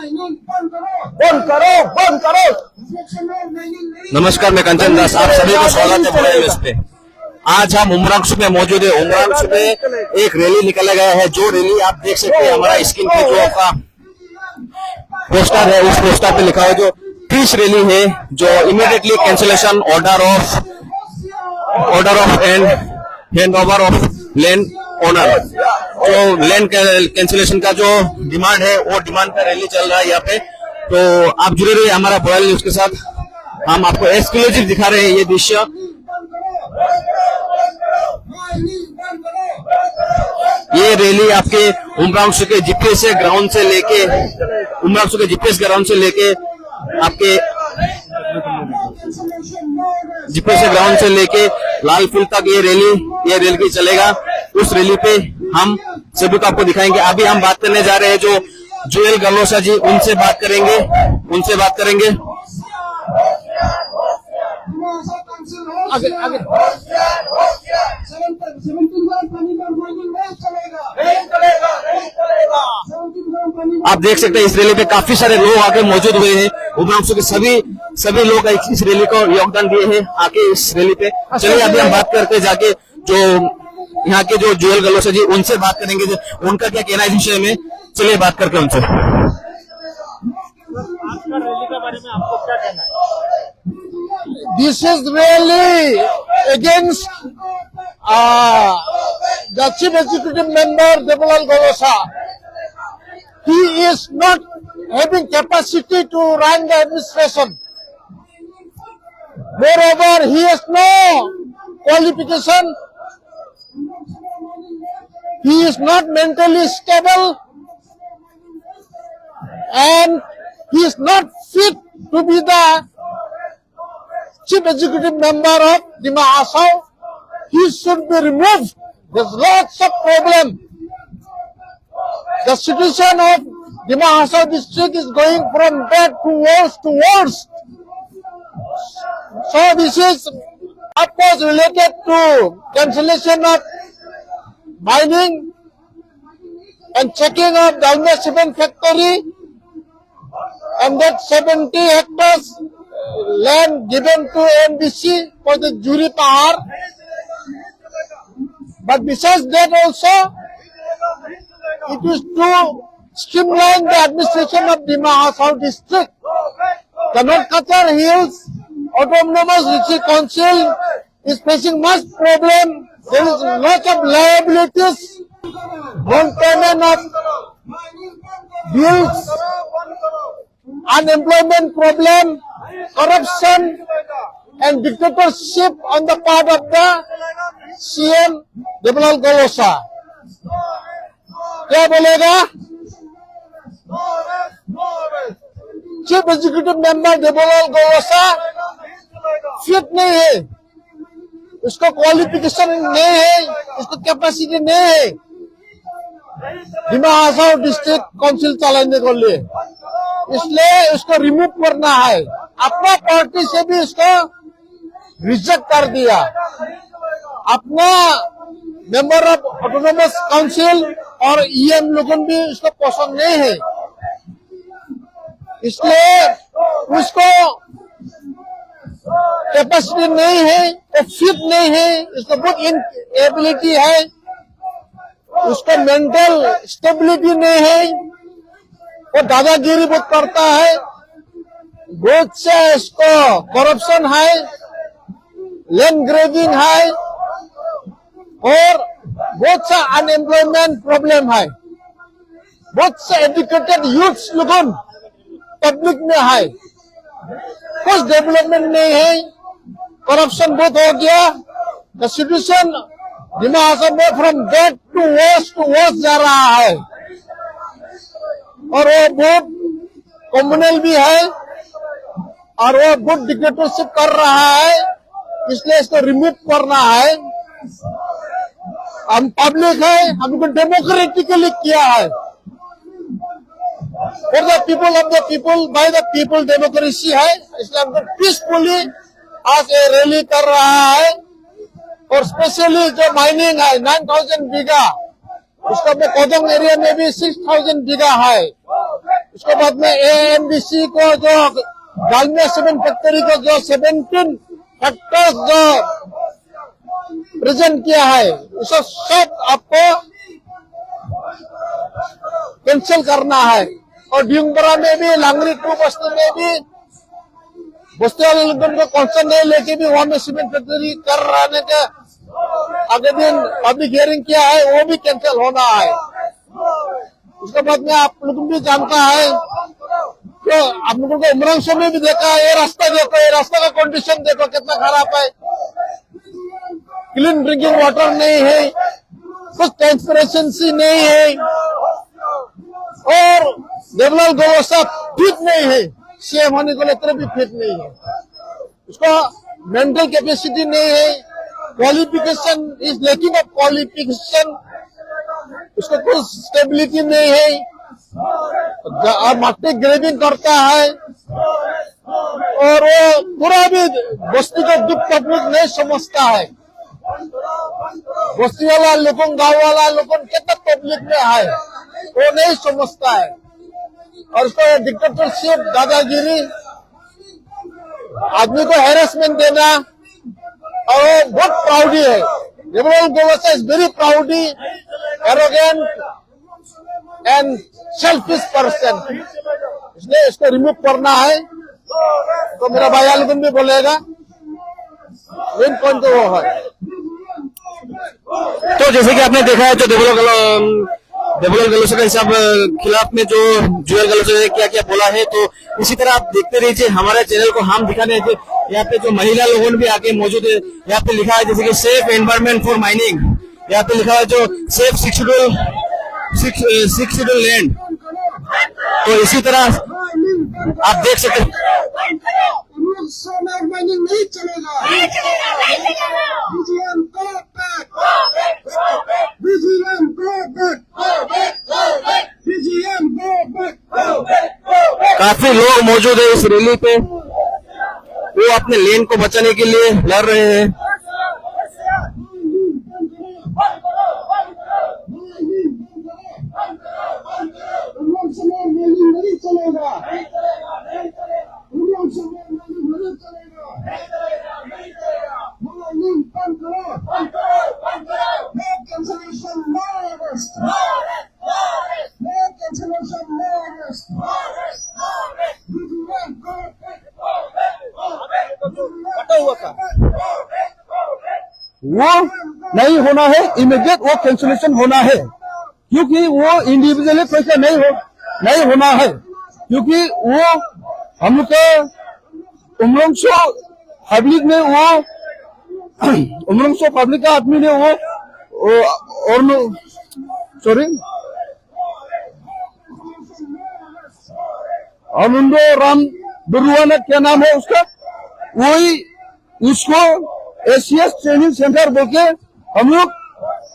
बंद करो, बंद करो। नमस्कार, मैं कंचन दास, आप सभी को स्वागत है बड़े न्यूज पे। आज हम उमरांचू में मौजूद है। उमरांचू में एक रैली निकाला गया है। जो रैली आप देख सकते हैं हमारा स्क्रीन पे जो आपका पोस्टर है, उस पोस्टर पे लिखा हुआ जो पीस रैली है, जो immediately cancellation order of and hand over of land owner, जो लैंड कैंसिलेशन का जो डिमांड है वो डिमांड का रैली चल रहा है यहाँ पे। तो आप जुड़े रहिए हमारा बॉयल न्यूज के साथ। हम आपको एक्सक्लूसिव दिखा रहे हैं ये दृश्य। ये रैली आपके उमरांचू के जीपीएस ग्राउंड से लेके आपके जीपीएस ग्राउंड से लेके लाल फील्ड तक ये रैली चलेगा। उस रैली पे हम सभी को आपको दिखाएंगे। अभी हम बात करने जा रहे हैं जो जुएल गलोसा जी, उनसे बात करेंगे। आगे आप देख सकते हैं इस रैली पे काफी सारे लोग आके मौजूद हुए हैं। उमरांचू के सभी लोग इस रैली को योगदान दिए हैं आके इस रैली पे। चलिए अभी हम बात करते हैं जाके जो यहाँ के जो जुएल गलोसा जी, उनसे बात करेंगे उनका क्या कहना है इस विषय में। चलिए बात करके उनसे। आपका रैली के बारे में आपको क्या कहना है? This is really against the Chief Executive Member Debalal Golosa. He is not having capacity to run the administration. Moreover, he has no qualification. He is not mentally stable, and he is not fit to be the Chief Executive Member of Dima Hasao. He should be removed. There's lots of problem. The situation of Dima Hasao district is going from bad to worse. So this is of course related to cancellation of mining and checking of the Dalmia Cement factory, and that 70 hectares land given to NBC for the jury power. But besides that also, it is to streamline the administration of Dima Hasao district. The North Qatar Hills Autonomous District Council is facing much problem. There is lots of liabilities, non-payment of bills, unemployment problem, corruption and dictatorship on the part of the CM Debalal Golosa. क्या बोलेगा? Chief executive member देबलाल गलोसा fit नहीं है, उसको qualification नहीं है, उसको capacity नहीं है डिमा हासाओ डिस्ट्रिक्ट काउंसिल चलाने के लिए। इसलिए उसको रिमूव करना है। अपना पार्टी से भी उसको रिजेक्ट कर दिया। अपना मेंबर ऑफ ऑटोनोमस काउंसिल और ईएम लोगों भी उसको पसंद नहीं है, इसलिए उसको कैपेसिटी नहीं है, वो फिट नहीं है, उसको बहुत इनएबिलिटी है, उसको मेंटल स्टेबिलिटी नहीं है, वो दादागिरी बहुत करता है, बहुत से इसको करप्शन है, लैंड ग्रेबिंग है और बहुत सा अनएम्प्लॉयमेंट प्रॉब्लम है। बहुत से एजुकेटेड यूथ्स लोगों पब्लिक में है, कुछ डेवलपमेंट नहीं है, करप्शन बहुत हो गया। द सिचुएशन डिमा हासाओ में फ्रॉम बैड टू वर्स जा रहा है और वो बहुत कम्युनल भी है और वो बहुत डिक्टेटरशिप कर रहा है, इसलिए इसको रिमूव करना है। हम पब्लिक है, हमको डेमोक्रेटिकली किया है। For the people of the people by the people democracy है, इसलिए हमको पीसफुली आज ये रैली कर रहा है। और स्पेशली जो माइनिंग है 9000 बीघा, उसका कोदंग एरिया में भी 6000 बीघा है। उसके बाद में AMBC को जो डालमिया सीमेंट फैक्ट्री को जो 17 फैक्टर्स जो प्रेजेंट किया है उसे सब आपको कैंसिल करना है। और ड्यूंगबरा में भी, लांगरी 2 बस्ती में भी बस्ती वाले लोगों को कॉन्सर्न नहीं लेके भी वहां में सीमेंट फैक्ट्री कर रहने के आगे दिन पब्लिक हियरिंग किया है, वो भी कैंसिल होना है। उसके बाद में आप लोग भी जानता है कि आप लोगों को उमरंग में भी देखा है, ये रास्ता देखो, ये रास्ता का कंडीशन देखो कितना खराब है। क्लीन ड्रिंकिंग वाटर नहीं है, कुछ ट्रांसपेरेंसी नहीं है, और देवलाल गौरव फिट नहीं है, सीएम होने को लेकर भी फिट नहीं है, उसका मेंटल कैपेसिटी नहीं है, qualification is lacking of qualification, उसको कुछ स्टेबिलिटी नहीं है, मार्केट ग्रेबिंग करता है, और वो पूरा भी बस्ती का दुख पब्लिक नहीं समझता है। बस्ती वाला लोगों, गांव वाला लोगों कितना पब्लिक में है वो नहीं समझता है। और उसको डिक्टेटरशिप, दादागिरी, आदमी को हैरेसमेंट देना, और वो बहुत प्राउडी है। Devlal Gaurav is very proudy, arrogant and selfish person, इसलिए इसको रिमूव करना है। तो मेरा भाई आलगन भी बोलेगा, मेन पॉइंट तो वो है। तो जैसे कि आपने देखा है जो देवलाल गलौसा के हिसाब खिलाफ में जो जुएल गलौसा ने क्या क्या बोला है, तो इसी तरह आप देखते रहिए हमारे चैनल को। हम दिखाने यहाँ पे जो महिला लोगों भी आके मौजूद है, यहाँ पे लिखा है जैसे कि सेफ एनवायरमेंट फॉर माइनिंग, यहाँ पे लिखा है जो सेफ 6 शेड्यूल लैंड। तो इसी तरह आप देख सकते हैं माइनिंग नहीं चलेगा, BGM go back, BGM go back, BGM go back। काफी लोग मौजूद है इस रैली पे, वो अपने लैंड को बचाने के लिए लड़ रहे हैं। नहीं चलेगा, वो नहीं होना है, इमीडिएट वो कैंसिलेशन होना है, क्योंकि वो इंडिविजुअली पैसा नहीं होना है, क्योंकि वो हम लोग के उमरंगसो पब्लिक ने वो उमरंगसो पब्लिक का आदमी ने वो और सॉरी आनंदो राम बरुआ ने, क्या नाम है उसका, वही उसको एसीएस ट्रेनिंग सेंटर बोल के हम लोग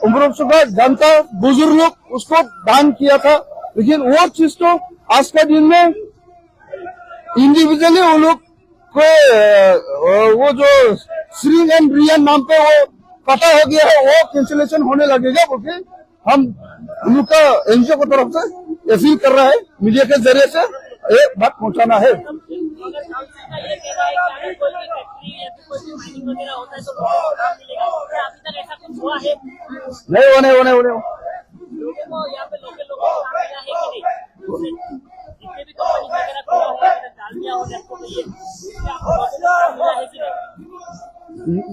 उमरंगसो का जनता बुजुर्ग लोग उसको दान किया था। लेकिन वो चीज तो आज का दिन में इंडिविजुअली वो लोग को वो जो श्री एंड रियन नाम पे वो पता हो गया है, वो कैंसिलेशन होने लगेगा बोलके हम लोग का एनजीओ की तरफ से अपील कर रहा है, मीडिया के जरिए से ये बात पहुंचाना है। नहीं होने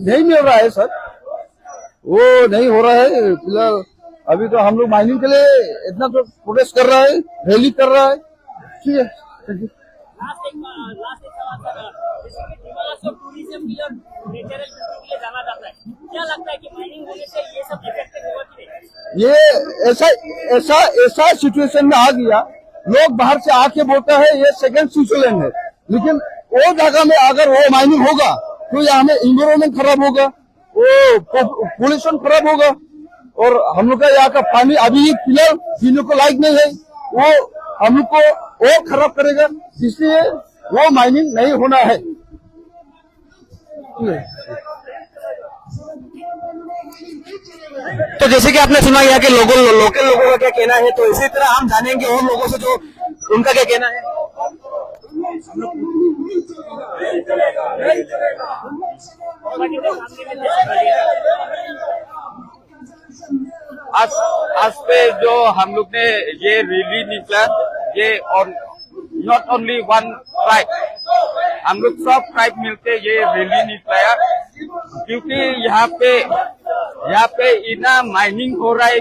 नहीं मिल रहा है सर, वो नहीं हो रहा है फिलहाल। अभी तो हम लोग माइनिंग के लिए इतना तो प्रोटेस्ट कर रहा है, रैली कर रहा है, ठीक है। क्या लगता है कि माइनिंग होने से ये सब इफेक्टिव होगा कि नहीं? ये ऐसा सिचुएशन में आ गया, लोग बाहर से आके बोलता है ये सेकंड स्विट्जरलैंड है, लेकिन वो जगह में अगर वो माइनिंग होगा तो यहाँ में इन्वायरमेंट खराब होगा, वो पोल्यूशन खराब होगा, और हम लोग का यहाँ का पानी अभी फिलहाल पीने को लायक नहीं है, वो हम लोग को और खराब करेगा, इसलिए वो माइनिंग नहीं होना है। तो जैसे कि आपने सुना यहाँ के लोकल लोगों का क्या कहना है, तो इसी तरह हम जानेंगे और लोगों से जो उनका क्या कहना है? आज पे जो हम लोग ने ये रैली निकला, ये और नॉट ओनली वन ट्राइब, हम लोग सब ट्राइब मिलके ये रैली निकलाया, क्योंकि यहाँ पे इतना माइनिंग हो रहा है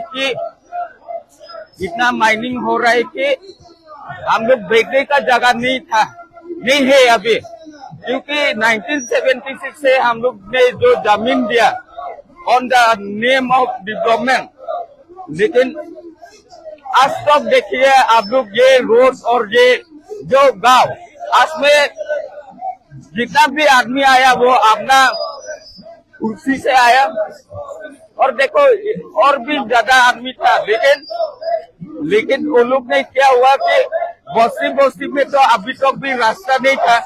कि हम लोग बैठने का जगह नहीं है अभी, क्योंकि 1976 से हम लोग ने जो जमीन दिया on the name of development, लेकिन आज तक देखिए आप लोग ये रोड और ये जो गांव, आज में जितना भी आदमी आया वो अपना कुर्सी से आया, और देखो और भी ज्यादा आदमी था, लेकिन वो लोग ने क्या हुआ कि बस्ती में तो अभी तक भी रास्ता नहीं था।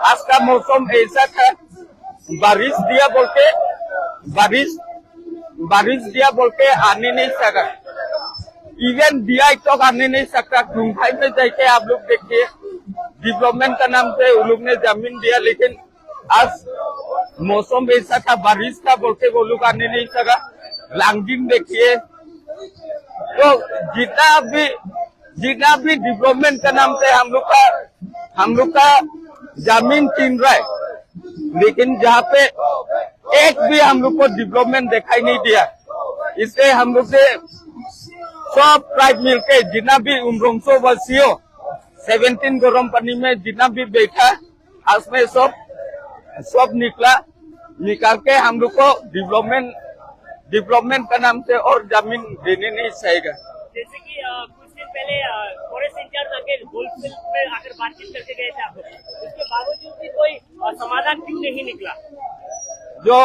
आज का मौसम ऐसा था, बारिश दिया बोल के आने नहीं सका, इवन दिया तक आने नहीं सकता। खुंखाई में जाके आप लोग देखिए, डेवलपमेंट का नाम से वो लोग ने जमीन दिया, लेकिन आज मौसम ऐसा था, बारिश था बोल के वो लोग आने नहीं सका। लांगडिंग देखिए, तो जितना भी डेवलपमेंट का नाम से हम लोग का जमीन छीन रहा है, लेकिन जहाँ पे एक भी हम लोग को डेवलपमेंट दिखाई नहीं दिया। इसलिए हम लोग से सब ट्राइब मिलके जितना भी उमरमसो वासियों 17 गरम पानी में जितना भी बैठा, आज में सब निकाल के हम लोग को डेवलपमेंट का नाम से और जमीन देने नहीं चाहेगा। जैसे कि कुछ दिन पहले फॉरेस्ट इंचार्ज आके गोल्डफील्ड में आकर बातचीत करके गए थे आप लोग, उसके बावजूद भी कोई समाधान क्यों नहीं निकला? जो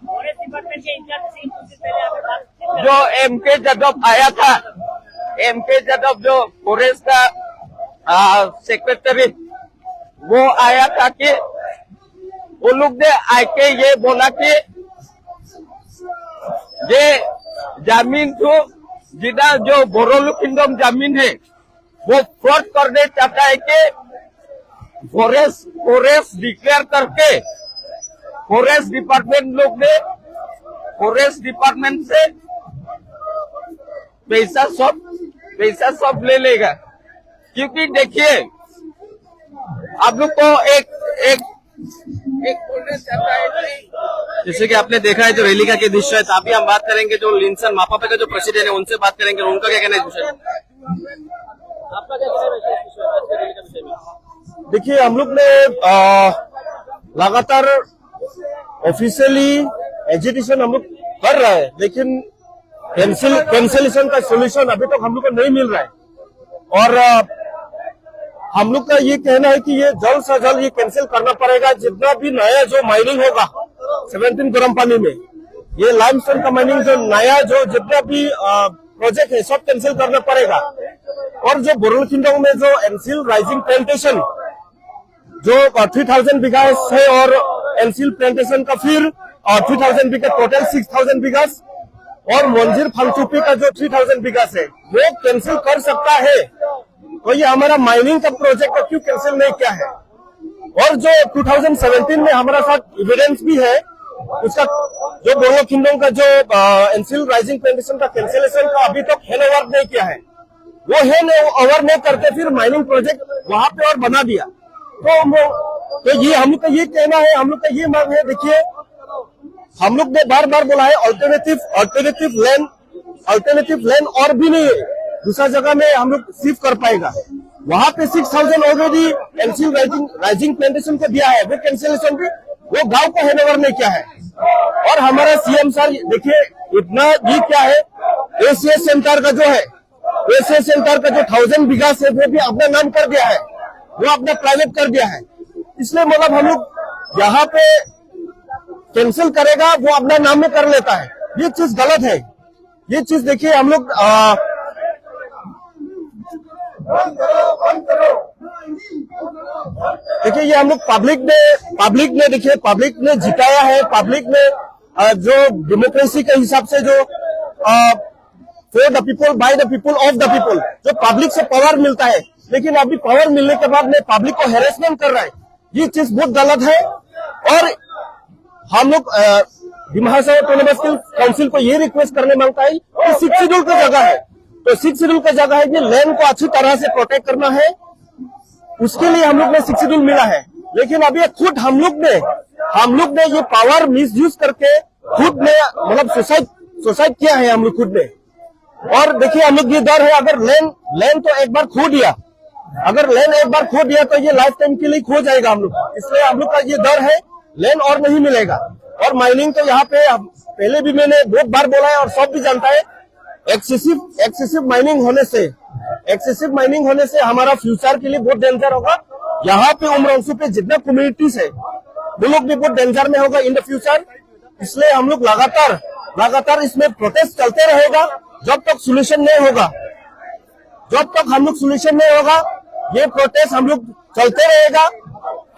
फॉरेस्ट डिपार्टमेंट के इंचार्ज से कुछ दिन पहले आकर बातचीत जो एमके यादव आया था, एमके यादव जो फॉरेस्ट का सेक्रेटरी, वो आया था कि वो लोग ने आके ये बोला कि ये जमीन तो जितना जो बोरोलू किंगडम जमीन है वो फ्रॉड करने चाहता है कि फॉरेस्ट डिक्लेयर करके फॉरेस्ट डिपार्टमेंट से पैसा सब ले लेगा। क्योंकि देखिए आप लोग को एक बोलना चाहता है कि जैसे कि आपने देखा है जो रैली का क्या दृश्य है, तो अभी हम बात करेंगे जो लिंसन मापापे का जो प्रेसिडेंट है उनसे बात करेंगे, उनका क्या कहना है विषय में? आपका क्या कहना है रैली का विषय में? देखिए, हम लोग ने लगातार ऑफिशियली एजुटेशन हम लोग कर रहे हैं, लेकिन कैंसिलेशन का सोल्यूशन अभी तक हम लोग को नहीं मिल रहा है। और हम लोग का ये कहना है कि ये जल्द से जल्द ये कैंसिल करना पड़ेगा। जितना भी नया जो माइनिंग होगा 17 गरम पानी में, ये लाइमस्टोन का माइनिंग जो नया जो जितना भी प्रोजेक्ट है सब कैंसिल करना पड़ेगा। और जो बोरोलू किंगडम में जो एनसील राइजिंग प्लांटेशन जो 3000 बीघा है, और एनसील प्लांटेशन का फिर 3000 बीघा, टोटल 6000 बीघा, और मंजीर फलचुपी का जो 3000 बीघा है वो कैंसिल कर सकता है। तो ये हमारा माइनिंग का प्रोजेक्ट क्यों कैंसिल नहीं किया है? और जो 2017 में हमारा साथ एविडेंस भी है, उसका जो बोरोलू किंगडम का जो एनसील राइजिंग प्लांटेशन का कैंसिलेशन का अभी तक हैंड ओवर नहीं किया है, वो हैंड ओवर नहीं करके फिर माइनिंग प्रोजेक्ट वहां पे और बना दिया। तो ये हम लोग का ये कहना है, हम लोग का ये मांग है। देखिए, हम लोग ने बार बार बोला है अल्टरनेटिव लैंड और भी नहीं है, दूसरा जगह में हम लोग शिफ्ट कर पाएगा। वहां पे 6000 ऑलरेडी एनसील राइजिंग प्लांटेशन को दिया है, वो कैंसिलेशन भी वो गांव को हैंड ओवर नहीं किया है। और हमारा सीएम सर देखिए इतना ये क्या है, एसीएस सेंटर का जो है, एसीएस सेंटर का जो 1000 बीघा से वो भी अपना नाम कर दिया है, वो अपना प्राइवेट कर दिया है। इसलिए मतलब हम लोग यहाँ पे कैंसिल करेगा वो अपना नाम में कर लेता है, ये चीज गलत है। ये चीज देखिए हम लोग देखिए ये हम लोग पब्लिक ने देखिए पब्लिक ने जिताया है। पब्लिक ने जो डेमोक्रेसी के हिसाब से जो for the people, by the people, of the people, जो पब्लिक से पावर मिलता है, लेकिन अभी पावर मिलने के बाद में पब्लिक को हेरेसमेंट कर रहा है, ये चीज बहुत गलत है। और हम लोग दिमाग से ऑटोनोमस काउंसिल को ये रिक्वेस्ट करने मांगता है कि 6 शेड्यूल की जगह है, तो 6 शेड्यूल की जगह है कि लैंड को अच्छी तरह से प्रोटेक्ट करना है, उसके लिए हम लोग ने 6 शेड्यूल मिला है। लेकिन अभी खुद हम लोग ने ये पावर मिसयूज करके खुद ने मतलब सुसाइड किया है हम लोग खुद ने। और देखिए हम लोग ये डर है, अगर लैंड तो एक बार खो दिया, अगर लैंड एक बार खो दिया तो ये लाइफ टाइम के लिए खो जाएगा हम लोग, इसलिए हम लोग का ये डर है, लैंड और नहीं मिलेगा। और माइनिंग तो यहाँ पे पहले भी मैंने बहुत बार बोला है और सब भी जानता है, एक्सेसिव माइनिंग होने से हमारा फ्यूचर के लिए बहुत डेंजर होगा। यहाँ पे उमरौसू पे जितना कम्युनिटीज है वो लोग भी बहुत डेंजर में होगा इन द फ्यूचर। इसलिए हम लोग लगातार इसमें प्रोटेस्ट चलते रहेगा जब तक सोल्यूशन नहीं होगा। ये प्रोटेस्ट हम लोग चलते रहेगा।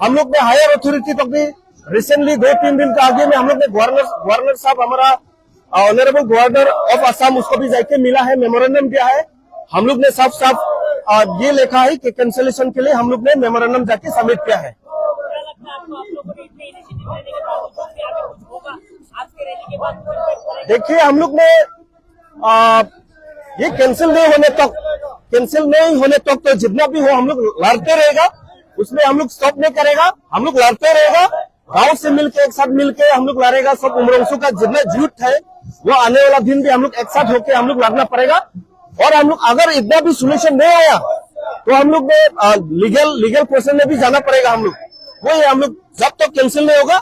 हम लोग ने हायर अथॉरिटी तक भी रिसेंटली 2-3 दिन के आगे में हम लोग ने गवर्नर साहब, हमारा ऑनरेबल गवर्नर ऑफ असम, उसको भी जाके मिला है, मेमोरेंडम दिया है। हम लोग ने साफ ये लिखा है कि कैंसिलेशन के लिए हम लोग ने मेमोरेंडम जाके सबमिट किया है। क्या लगता है आपको, आप लोगों ने इतने इनिशिएटिव लेने के बावजूद भी आगे कुछ होगा आज के रैली के बाद? देखिए हम लोग ने ये कैंसिल नहीं होने तक तो जितना भी हो हम लोग लड़ते रहेगा, उसमें हम लोग स्टॉप नहीं करेगा, हम लोग लड़ते रहेगा। गांव से मिलके एक साथ मिलके हम लोग लड़ेगा। सब उमरौसू का जितना झूठ है वो आने वाला दिन भी हम लोग एक साथ होके हम लोग लड़ना पड़ेगा। और हम लोग अगर इतना भी सोल्यूशन नहीं आया तो हम लोग ने लीगल प्रोसेस में भी जाना पड़ेगा। हम लोग जब तक कैंसिल नहीं होगा,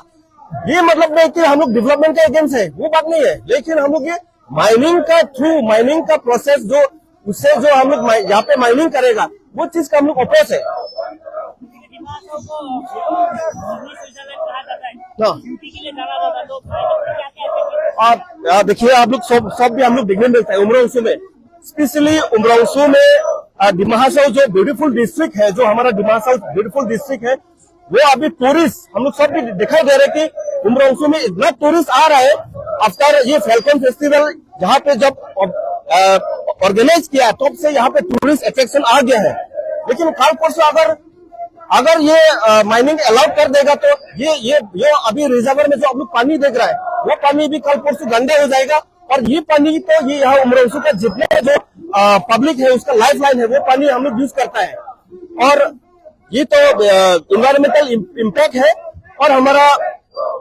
ये मतलब नहीं कि हम लोग डेवलपमेंट के अगेंस्ट है, वो बात नहीं है, लेकिन हम लोग ये माइनिंग का प्रोसेस जो उससे जो हम लोग यहाँ पे माइनिंग करेगा वो चीज का हम लोग अपोज है। देखिए आप लोग सब भी हम लोग देखने मिलता है उमरौसू में, स्पेशली उमरौसू में दिमाहासाव जो ब्यूटीफुल डिस्ट्रिक्ट है, जो हमारा दिमाहासाव ब्यूटीफुल डिस्ट्रिक्ट है, वो अभी टूरिस्ट हम लोग सब भी दिखाई दे रहे कि उमरौसू में इतना टूरिस्ट आ रहा है आफ्टर ये फैल्कन फेस्टिवल जहाँ पे जब ऑर्गेनाइज किया तब से यहाँ पे टूरिस्ट अट्रैक्शन आ गया है। लेकिन कल परसों अगर ये माइनिंग अलाउड कर देगा तो ये अभी रिजर्वर में जो आप लोग पानी देख रहा है वो पानी भी कल परसों गंदे हो जाएगा। और ये पानी तो ये यहाँ उमरौसू का जितने जो पब्लिक है उसका लाइफ लाइन है, वो पानी हम लोग यूज करता है। और ये तो इन्वायरमेंटल इम्पैक्ट है। और हमारा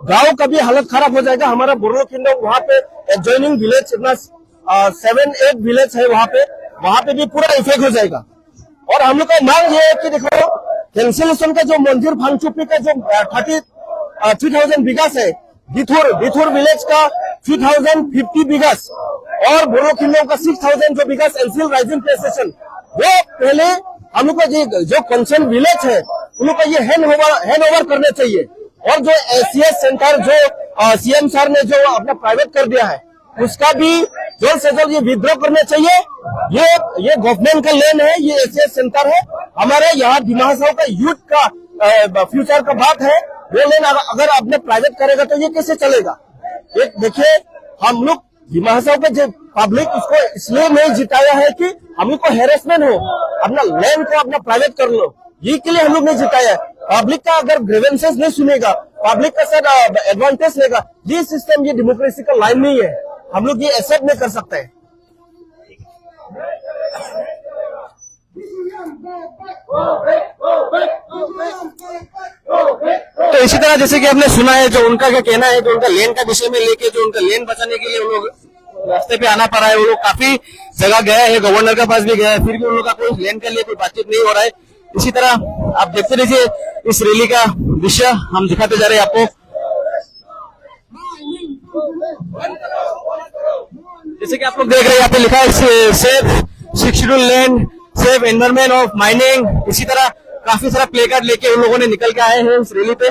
गांव का भी हालत खराब हो जाएगा। हमारा बोरो किंगडम वहाँ पे एडजॉइनिंग विलेज इतना 7-8 विलेज है, वहाँ पे भी पूरा इफेक्ट हो जाएगा। और हम लोग का मांग ये है कि देखो कैंसिलेशन का जो मंदिर भांगचुपी का जो 3,000 बीघास है, दिथुर विलेज का 3,050 बीघास और बोरो किंगडम का 6,000 जो बीघास एनसीएल राइजिंग प्लेसेशन, वो पहले हम लोग का जो कंसर्न विलेज है उन लोग का ये हैंड ओवर करने चाहिए। और जो एसीएस सेंटर जो सीएम सर ने जो अपना प्राइवेट कर दिया है उसका भी जल्द से जल्द ये विड्रॉ करने चाहिए। ये गवर्नमेंट का लैंड है, ये एसीएस सेंटर है, हमारे यहाँ दिमाहासाव का यूथ का फ्यूचर का बात है। वो लैंड अगर आपने प्राइवेट करेगा तो ये कैसे चलेगा? एक देखिए हम लोग दिमाहासाव का जो पब्लिक उसको इसलिए नहीं जिताया है कि हम लोग को हेरेसमेंट हो, अपना लैंड को अपना प्राइवेट कर लो, ये के लिए हम लोग नहीं जिताया है। पब्लिक का अगर ग्रीवेंसेस नहीं सुनेगा, पब्लिक का सर एडवांटेज लेगा, ये सिस्टम ये डेमोक्रेसी का लाइन नहीं है, हम लोग ये एक्सेप्ट नहीं कर सकते हैं। तो इसी तरह जैसे कि आपने सुना है जो उनका क्या कहना है, जो उनका लैंड का विषय में लेके जो उनका लैंड बचाने के लिए उन लोग रास्ते पे आना पड़ा है, वो लोग काफी जगह गया है, गवर्नर के पास भी गया है, फिर भी उन लोग का कोई लैंड के लिए कोई बातचीत नहीं हो रहा है। इसी तरह आप देखते रहिए इस रैली का दृश्य हम दिखाते जा रहे हैं आपको। जैसे कि आप लोग देख रहे हैं यहाँ पे लिखा है save 6 schedule land, save environment of mining. इसी तरह काफी सारा प्ले कार्ड लेके उन लोगों ने निकल के आए हैं इस रैली पे।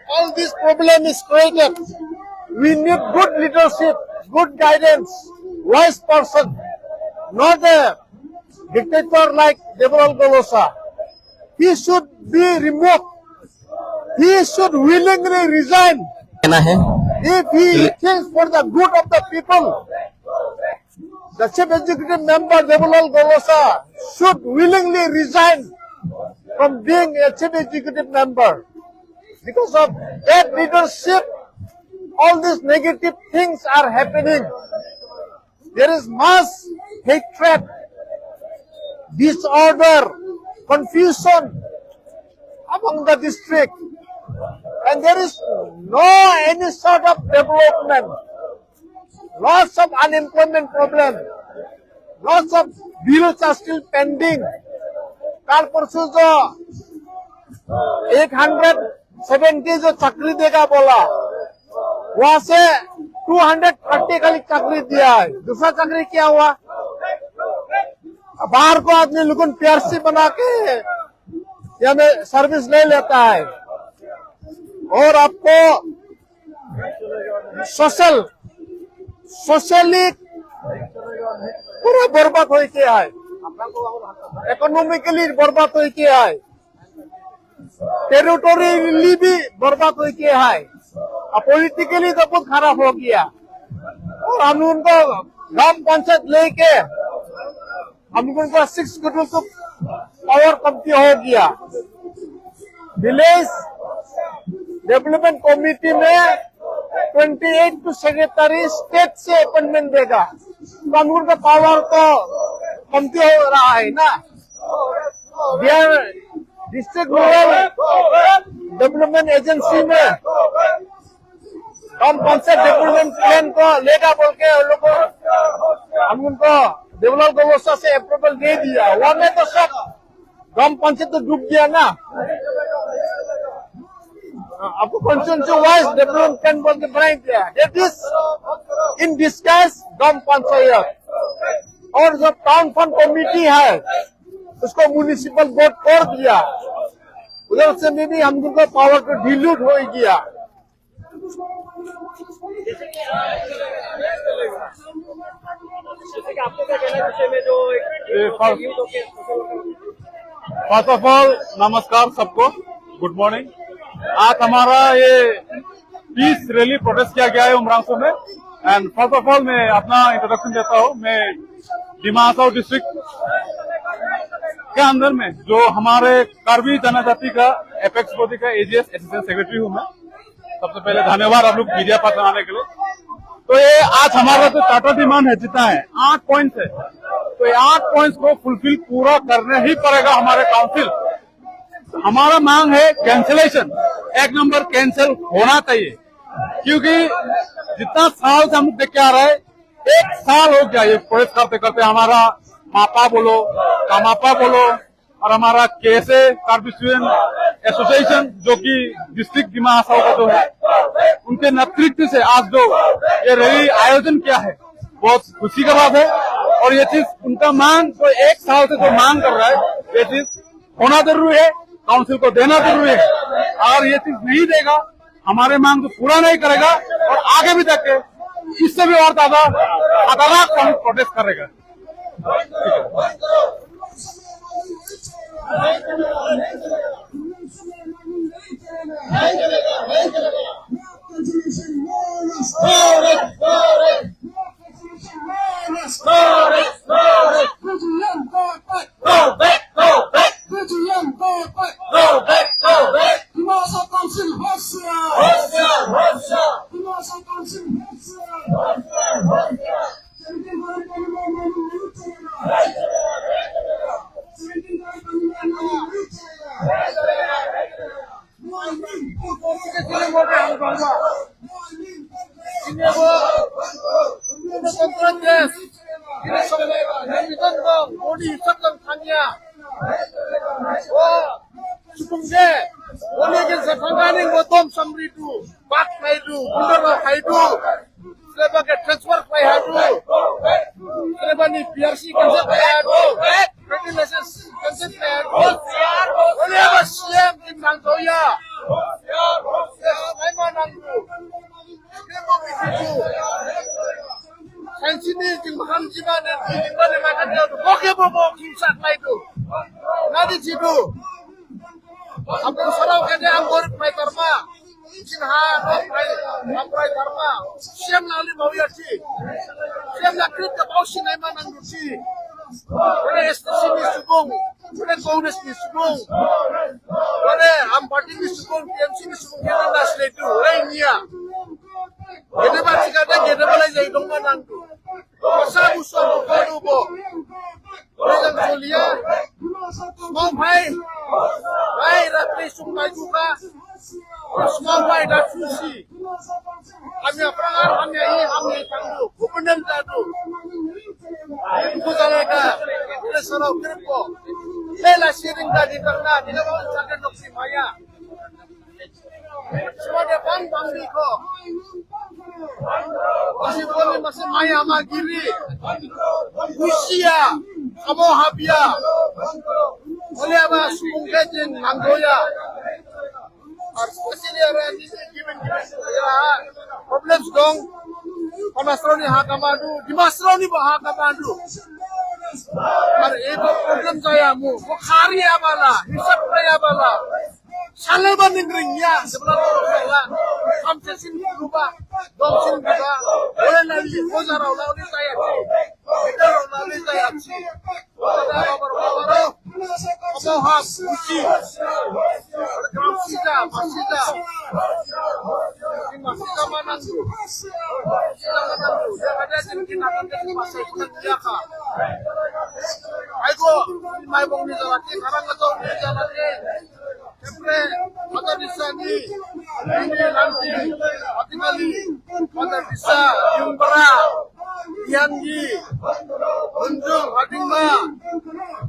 All this problem is created. We need good leadership, good guidance, wise person, not a dictator like Debarol Golosa. He should be removed. He should willingly resign कहना है if he thinks for the good of the people. The chief executive member Debarol Golosa should willingly resign from being a chief executive member. Because of bad leadership, all these negative things are happening. There is mass hatred, disorder, confusion among the district, and there is no any sort of development. Lots of unemployment problem, lots of bills are still pending. कल परसों जो 170 जो चक्री देगा बोला, वहां से 230 खाली चक्री दिया है. दूसरा चक्री क्या हुआ? बाहर को आदमी लोगों PRC बना के या में सर्विस ले लेता है. और आपको सोशली पूरा बर्बाद हो गया है, इकोनॉमिकली बर्बाद हो गया है, टेरिटोरियली भी बर्बाद हो गया है, पॉलिटिकली तो बहुत खराब हो गया. और हम उनको ग्राम पंचायत लेके हम उनको 6 शेड्यूल को पावर कमती हो गया. विलेज डेवलपमेंट कमेटी में 28 टू सेक्रेटरी स्टेट से अपॉइंटमेंट देगा. कानून का पावर तो कमती हो रहा है ना. डिस्ट्रिक्ट रूरल डेवलपमेंट एजेंसी में ग्राम पंचायत डेवलपमेंट प्लान को लेगा बोल के उन लोग को हम उनको देवलाल गलोसा से अप्रूवल दे दिया. वहां में तो सब ग्राम पंचायत तो डूब गया ना. आपको कॉन्स्टिट्यूएंसी वाइज डेवलपमेंट प्लान बोल के बनाई दिया. दैट इज इन डिस्गाइज ग्राम पंचायत. और जो टाउन फंड कमेटी है उसको म्युनिसिपल बोर्ड तोड़ दिया. उधर से भी हम उनको पावर को डिल्यूट हो गया. जैसे कि आपको क्या कहना है विषय में जो फर्स्ट ऑफ ऑल नमस्कार सबको, गुड मॉर्निंग. आज हमारा ये पीस रैली प्रोटेस्ट किया गया है उमरांसो में. एंड फर्स्ट ऑफ ऑल मैं अपना इंट्रोडक्शन देता हूँ. मैं डिमा हासाओ डिस्ट्रिक्ट के अंदर में जो हमारे कार्बी जनजाति का एपेक्स बॉडी का एजीएस असिस्टेंट सेक्रेटरी हूँ मैं. सबसे पहले धन्यवाद आप लोग मीडिया पास आने के लिए. तो ये आज हमारा जो चार्टर डिमांड है जितना है 8 पॉइंट्स है, तो ये 8 पॉइंट्स को फुलफिल पूरा करना ही पड़ेगा हमारे काउंसिल. हमारा मांग है कैंसिलेशन. 1 नंबर कैंसिल होना चाहिए, क्योंकि जितना साल से हम देख के आ रहे हैं, 1 साल हो गया ये प्रोटेस्ट करते करते. हमारा मापा बोलो, कामापा बोलो, और हमारा केसे कार्बी स्टूडेंट एसोसिएशन जो कि डिस्ट्रिक्ट डिमा हासाओ का जो है, उनके नेतृत्व से आज जो ये रैली आयोजन किया है बहुत खुशी का बात है. और ये चीज उनका मांग तो 1 साल से जो मांग कर रहा है, ये चीज होना जरूरी है, काउंसिल को देना जरूरी है. अगर ये चीज नहीं देगा, हमारे मांग तो पूरा नहीं करेगा और आगे भी तक इससे भी और ज्यादा खतरनाक हम प्रोटेस्ट करेगा. sains ini jing makam jiba dan jiba le makan dia tu oke bobo kimsak lai tu nadi jidu ampun sarau kade anggur pai tarma jinha pai tarma siam nali mau ya ci siam nak krit ke bau sinai manang duci ore stasi ni subung ore congress ni subung ore am party ni subung TMC ni subung kita nas le tu nia gede ba cikada gede balai jai dong manang tu masa busuk bodoh bo orang Julia mau pai ratri sumbai juga semua pai dah susi kami perangan kami ini kami tangguh kemudian tadu itu mereka itu serau kerpo lela siring tadi karena tidak mau sakit doksi maya semua dia bang biko masih boleh masih maya magiri usia kamu habia oleh apa sungkejen anggoya Artinya orang ini ya problems dong Pamasroni hakamadu Dimasroni bah hakamadu Ar itu problem saya mu Bukhari abala Hisab saya abala Salaman ningrinya sebelah orang Hamsa sin berubah Dom sin berubah Oleh nabi Kozara ulah oleh saya Kita ulah oleh saya Ada baru-baru Kamohab Uci Masida Masida manandu Dia ada jenis akan jadi masa itu menjaka Aiko Mai bong ni jalati Karang atau ni jalati Kepre Mata bisa ni Ini nanti Hati kali Mata bisa Yumbara Yangi Unjung Hadingma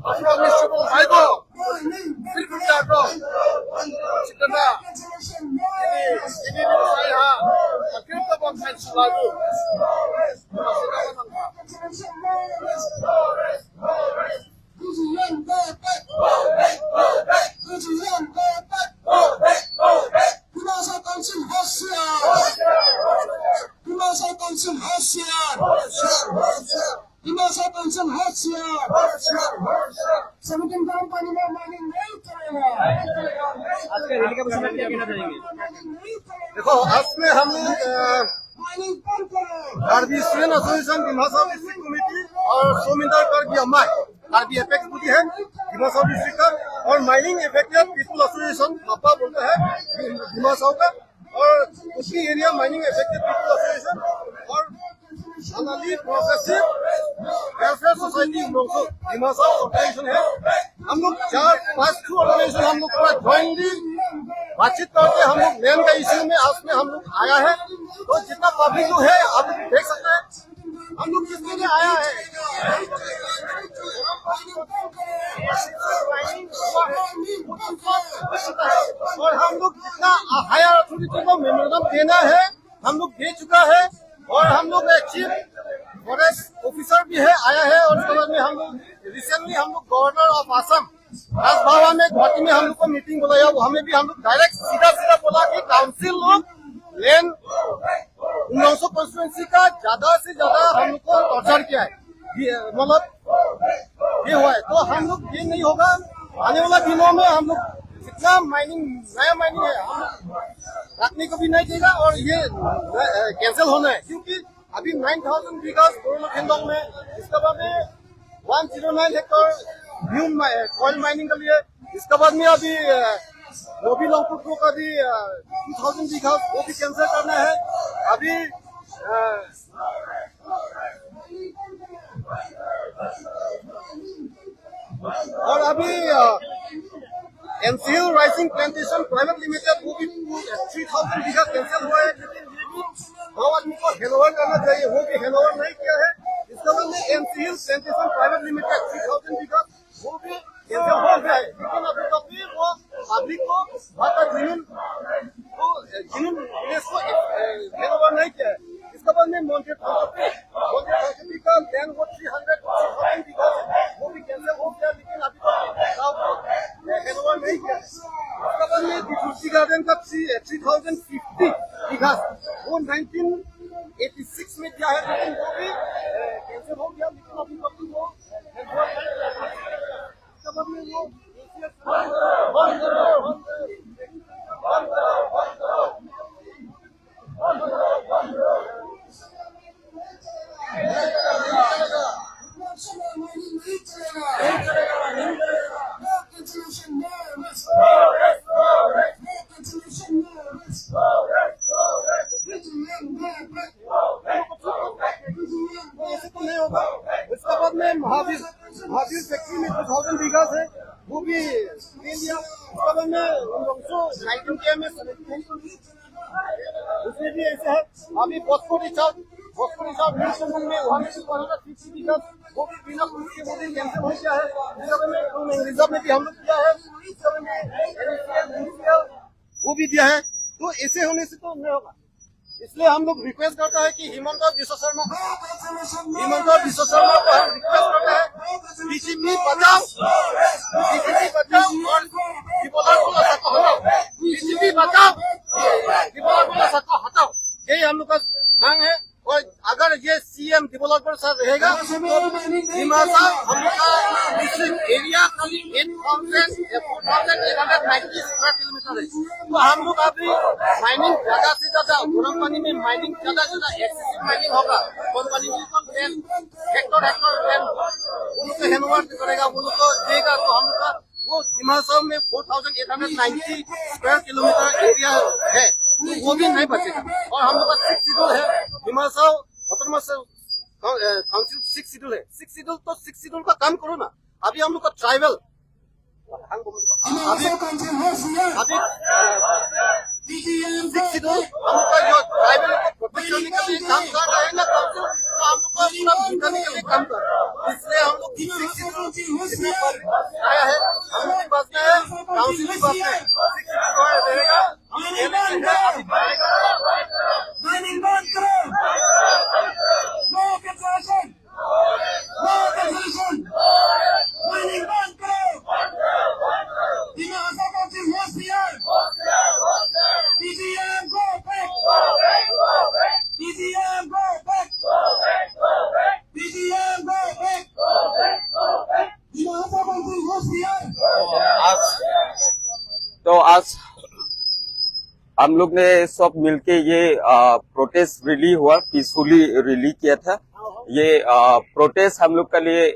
Asal ni subung Aiko Sirkut jatuh Sekedar ini saya kita bangsa selalu देखो असमें हम आरबीसीएन association Dimasa district committee और सोमिंदर कर की अम्मा RB apex बुद्धि है Dimasa district का और माइनिंग इफेक्टेड पीपल एसोसिएशन पापा बोलते हैं डिमासा का और उसी area mining affected people association और अनाली progressive welfare society Dimasa organisation है। हम लोग 4-5 ऑर्गेनाइजेशन हम लोग पूरा ज्वाइंटली बातचीत करके हम लोग मेन का इश्यू में आज में हम लोग आया है। तो जितना पब्लिक जो है आप देख सकते हैं हम लोग किस लिए आया है। और हम लोग जितना हायर अथॉरिटी को मेमोरेंडम देना है हम लोग दे चुका है और हम लोग चीफ फॉरेस्ट ऑफिसर भी है आया है। और उसके बाद में हम लोग रिसेंटली हम लोग गवर्नर ऑफ आसम राजभवन में गुवाहाटी में हम लोग को मीटिंग बुलाया। हमें भी हम लोग डायरेक्ट सीधा बोला कि काउंसिल लोग लैंड 900 कॉन्स्टिट्यूएंसी का ज्यादा से ज्यादा हम लोग को टॉर्चर किया है मतलब ये हुआ है। तो हम लोग ये नहीं होगा आने वाला दिनों में हम लोग जितना माइनिंग नया माइनिंग है हम लोग रखने को भी नहीं देगा और ये कैंसिल होना है क्योंकि अभी 9,000 बीघा कोरोना में इसके बाद में 109 हेक्टर न्यू कॉयल माइनिंग के लिए इसके बाद में अभी मोबी लॉन्गपुर का भी 2,000 बीघा वो भी कैंसिल करना है। अभी और अभी NCL rising plantation private limited वो भी 3,000 बीघा कैंसिल हुआ है। दो आदमी को हैंडओवर करना चाहिए वो भी हैंडओवर नहीं किया है। इसके बाद में एनसीएल प्लांटेशन प्राइवेट लिमिटेड 3,000 बीघा वो भी कैंसिल हो गया है लेकिन अभी तक भी वो पब्लिक को विलेज को हैंडओवर नहीं किया है। इसके बाद में मॉन्टेड का लैंड वो 300,000 बीघा वो भी कैंसिल हो गया लेकिन अभी तक हैंडओवर नहीं किया है। इसके बाद में तुलसी गार्डन का 3,050 बीघा वो 1986 में किया है लेकिन वो भी नहीं होगा। उसके बाद में महावीर फैक्ट्री में 2000 बीघा है, वो भी ले लिया। उसके बाद में 19 के में उसमें भी ऐसे है। अभी भोजपुरी साउथ में वहाँ में 150 बीघा वो भी बिना उसके वो भी कैंसिल हो गया है। रिजर्व में भी हम लोग किया है, वो भी दिया है। तो ऐसे होने से तो नहीं होगा। इसलिए हम लोग रिक्वेस्ट करता है कि हिमंत बिश्व शर्मा को हम रिक्वेस्ट करते हैं, बीजेपी बचाओ और डिबोलर को हटाओ, बीजेपी बचाओ डिबोलर को हटाओ, यही हम लोग का मांग है। और अगर ये सीएम डिबोलर पर साथ रहेगा तो हिमाचल हम लोग का डिस्ट्रिक्ट एरिया 4,890 स्क्वायर किलोमीटर है। तो हम लोग अभी माइनिंग ज्यादा से ज्यादा गरम पानी में माइनिंग ज्यादा एक्सेसिव माइनिंग होगा। कंपनी को लैंड हेक्टर लैंड उन लोग को हैंडओवर करेगा, उन लोग को देगा। तो हम लोग का वो हिमाचल में 4,890 स्क्वायर किलोमीटर एरिया है, तो वो भी नहीं बचेगा। और हम लोग का 6 शेड्यूल है, हिमाचल ऑटोनोमस काउंसिल 6 शेड्यूल है। 6 शेड्यूल तो 6 शेड्यूल का काम करो ना। अभी हम लोग का ट्राइबल अभी 6 शेड्यूल हम लोग का जो ट्राइबल को प्रोटेक्शन के लिए काम कर रहे हैं ना काउंसिल, तो हम लोग का पूरा मिटाने के लिए काम कर रहे हैं। इसलिए हम लोग 6 शेड्यूल आया है, हम लोग की बात है, काउंसिल की बात है। 6 शेड्यूल रहेगा, माइनिंग बंद करो, नो कंसेशन, माइनिंग बंद करो, हिमाचल काउंसिल होशियार, DGM go back, DGM go back, DGM go back, Himachal council होशियार। तो आज हम लोग ने सब मिलके ये प्रोटेस्ट रैली हुआ, पीसफुली रैली किया था। ये प्रोटेस्ट हम लोग के लिए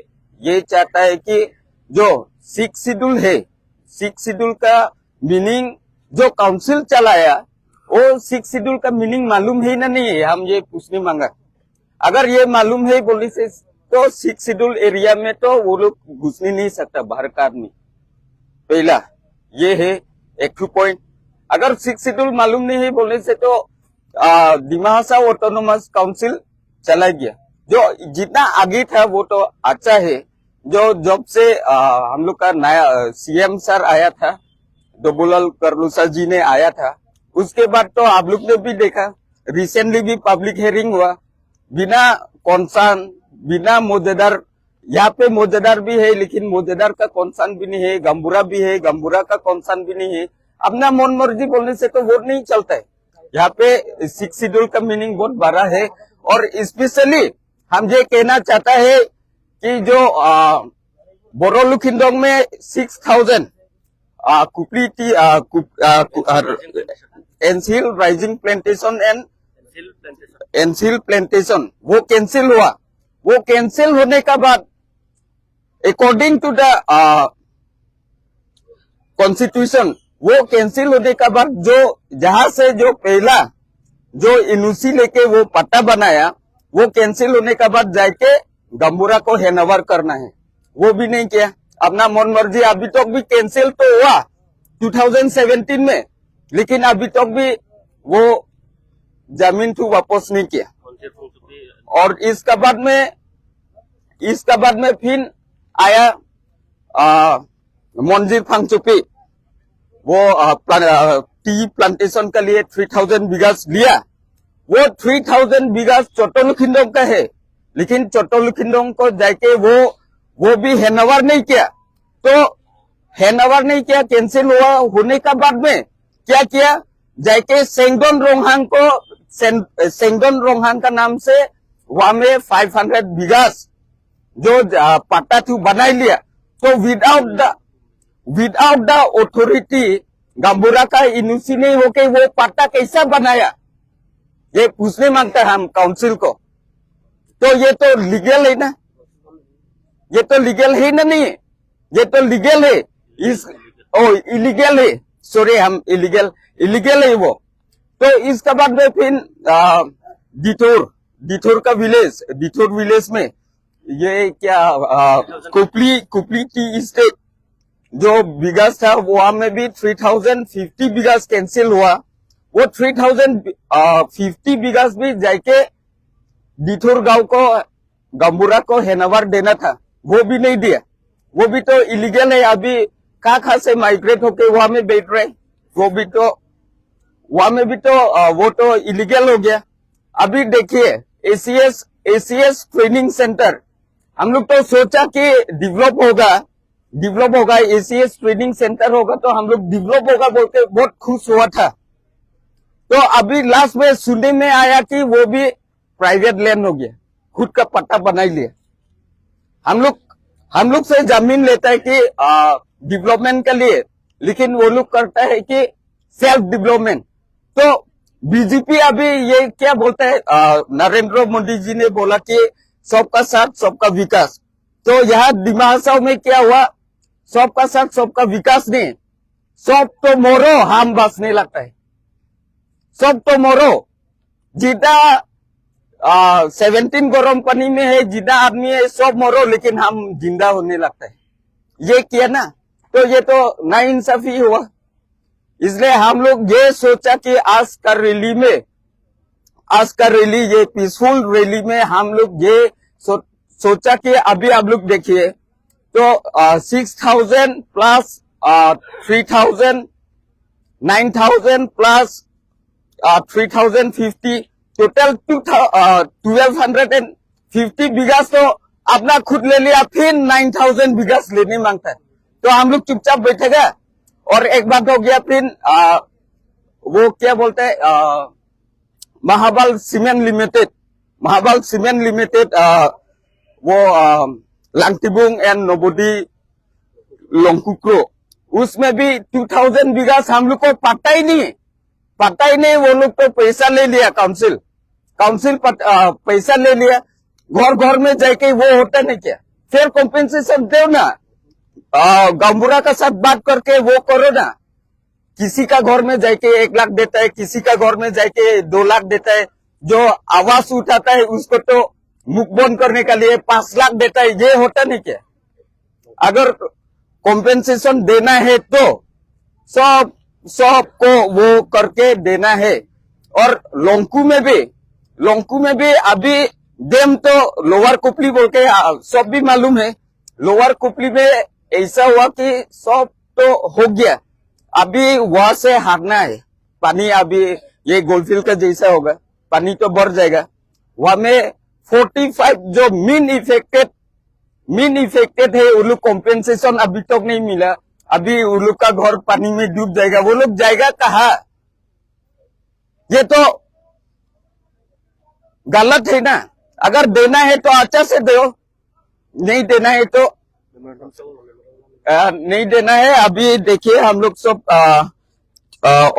ये चाहता है कि जो 6 शेड्यूल है, 6 शेड्यूल का मीनिंग जो काउंसिल चलाया, वो 6 शेड्यूल का मीनिंग मालूम है ना नहीं है, हम ये पूछने मांगा। अगर ये मालूम है बोली से तो 6 शेड्यूल एरिया में तो वो लोग घुसने नहीं सकता बाहर का आदमी। पहला ये है एक पॉइंट। अगर 6 शेड्यूल मालूम नहीं है बोलने से तो दिमासा ऑटोनोमस काउंसिल चला गया। जो जितना आगे था वो तो अच्छा है। जो जब से हम लोग का नया सीएम सर आया था, डोबुलाल करलुसा जी ने आया था, उसके बाद तो आप लोग ने भी देखा, रिसेंटली भी पब्लिक हियरिंग हुआ, बिना कॉन्सर्न, बिना मौजेदार। यहाँ पे मौजेदार भी है लेकिन मौजेदार का कॉन्सर्न भी नहीं है, गंबुरा भी है, गंबुरा का कॉन्सर्न भी नहीं है। अपना मन मर्जी बोलने से तो वोट नहीं चलता है। यहाँ पे 6 शेड्यूल का मीनिंग बहुत बड़ा है। और स्पेशली हम ये कहना चाहता है कि जो बोरो लुखिंडोंग में 6000 एनसील राइजिंग प्लांटेशन एंड एनसील प्लांटेशन वो कैंसिल हुआ। वो कैंसिल होने का बाद अकॉर्डिंग टू द कॉन्स्टिट्यूशन, वो कैंसिल होने का बाद जो जहां से जो पहला जो इनुसी लेके वो पट्टा बनाया, वो कैंसिल होने का बाद जाके गंबुरा को हैंडओवर करना है, वो भी नहीं किया। अपना मन मर्जी अभी तक भी कैंसिल तो हुआ 2017 में, लेकिन अभी तक भी वो जमीन को वापस नहीं किया। और इसका बाद में फिर आया मंजीर फांगचुपी, वो टी प्लांटेशन के लिए 3000 बीघा लिया। वो 3000 बीघा चोटोलुखिंडोंग का है, लेकिन चोटोलुखिंडोंग को जाके वो भी हैंडओवर नहीं किया। तो हैंडओवर नहीं किया, कैंसिल हुआ। होने का बाद में क्या किया, जाके सेंगडोन रोंगहांग का नाम से वहां में 500 बीघा जो पट्टा थी बनाई लिया। तो विदाउट द ऑथोरिटी गंबुरा का इनुसी नहीं होके वो पट्टा कैसा बनाया, ये पूछने मांगता है हम काउंसिल को। तो ये तो लीगल है ना, ये तो लीगल है ना, नहीं ये तो लीगल है। इलीगल है, सॉरी, हम इलीगल है वो। तो इसके बाद में फिर डिटूर डिथोर विलेज में ये क्या कुपली टी स्टेट जो बिगास था वहां में भी 3050 बिगास कैंसिल हुआ। वो 3050 बिगास भी जाके डिथोर गांव को गंबुरा को हैंडओवर देना था, वो भी नहीं दिया। वो भी तो इलीगल है। अभी कहाँ से माइग्रेट होके वहां में बैठ रहे, वो भी तो वहां में भी तो वो तो इलीगल हो गया। अभी देखिए एसीएस ट्रेनिंग सेंटर, हम लोग तो सोचा कि डेवलप होगा एसीएस ट्रेनिंग सेंटर होगा तो हम लोग डेवलप होगा बोल के बहुत खुश हुआ था। तो अभी लास्ट में सुनने में आया कि वो भी प्राइवेट लैंड हो गया, खुद का पट्टा बना लिया। हम लोग से जमीन लेता है कि डेवलपमेंट के लिए, लेकिन वो लोग करता है कि सेल्फ डेवलपमेंट। तो बीजेपी अभी ये क्या बोलता है, नरेंद्र मोदी जी ने बोला कि सबका साथ सबका विकास। तो यहाँ दिमाग में क्या हुआ, सबका साथ सबका विकास नहीं, सब तो मोरो हम बसने लगता है। सब तो मोरो जितना 17 गरम पानी में है, जितना आदमी है सब मोरो, लेकिन हम जिंदा होने लगता है। ये किया ना, तो ये तो नाइंसाफी हुआ। इसलिए हम लोग ये सोचा कि आज का रैली ये पीसफुल रैली में हम लोग ये सोचा कि अभी आप लोग देखिए तो 6000 प्लस 3000 9000 प्लस 3050 टोटल 1250 बिगास तो अपना खुद ले लिया, फिर 9000 बिगास लेने मांगता है। तो हम लोग चुपचाप बैठेगा। और एक बात हो गया, फिर वो क्या बोलते हैं, महाबल सीमेंट लिमिटेड वो लांगटिबुंग एंड नोबोडी लोंगकुक्रो, उसमें भी 2000 बिगास हम लोग को पता ही नहीं। वो लोग तो पैसा ले लिया, काउंसिल पैसा ले लिया, घर में जाके वो होता नहीं क्या, फिर कॉम्पेंसेशन दो ना, गंबुरा का साथ बात करके वो करो ना। किसी का घर में जाके 1 लाख देता है, किसी का घर में जाके 2 लाख देता है, जो आवाज उठाता है उसको तो मुख बंद करने के लिए 5 लाख देता है। ये होता नहीं क्या? अगर कॉम्पेंसेशन देना है तो सबको वो करके देना है। और लोंकू में भी अभी डैम तो लोअर कुपली बोल के सब भी मालूम है। लोअर कुपली में ऐसा हुआ कि सब तो हो गया, अभी वहां से हारना है पानी। अभी ये गोलफील्ड का जैसा होगा, पानी तो बढ़ जाएगा। वहां में 45 जो मीन इफेक्टेड है, वो लोग कॉम्पेंसेशन अभी तक नहीं मिला। अभी वो लोग का घर पानी में डूब जाएगा, वो लोग जाएगा कहाँ? ये तो गलत है ना। अगर देना है तो अच्छा से दो, नहीं देना है तो नहीं देना है। अभी देखिए हम लोग सब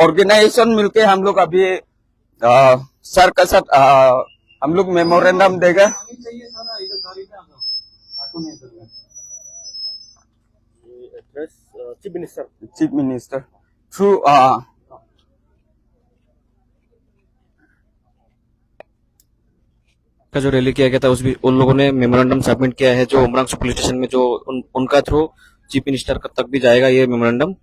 ऑर्गेनाइजेशन मिलके हम लोग अभी सर का साथ हम लोग मेमोरेंडम देगा। चीफ मिनिस्टर थ्रू का जो रैली किया गया था उन लोगों ने मेमोरेंडम सबमिट किया है, जो उमरांग पुलिस स्टेशन में जो उनका थ्रू चीफ मिनिस्टर तक भी जाएगा ये मेमोरेंडम।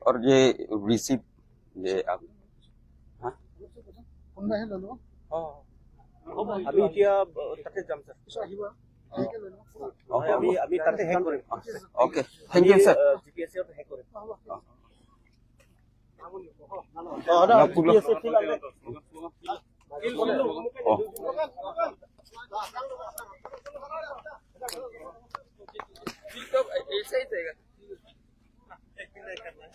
और ये रिसिप्ट ये आप अभी क्या ताते जाम सर अभी ताते हैक करे। Okay, thank you sir. GPS से हैक करे ऐसा ही देगा। एक मिनट करना है।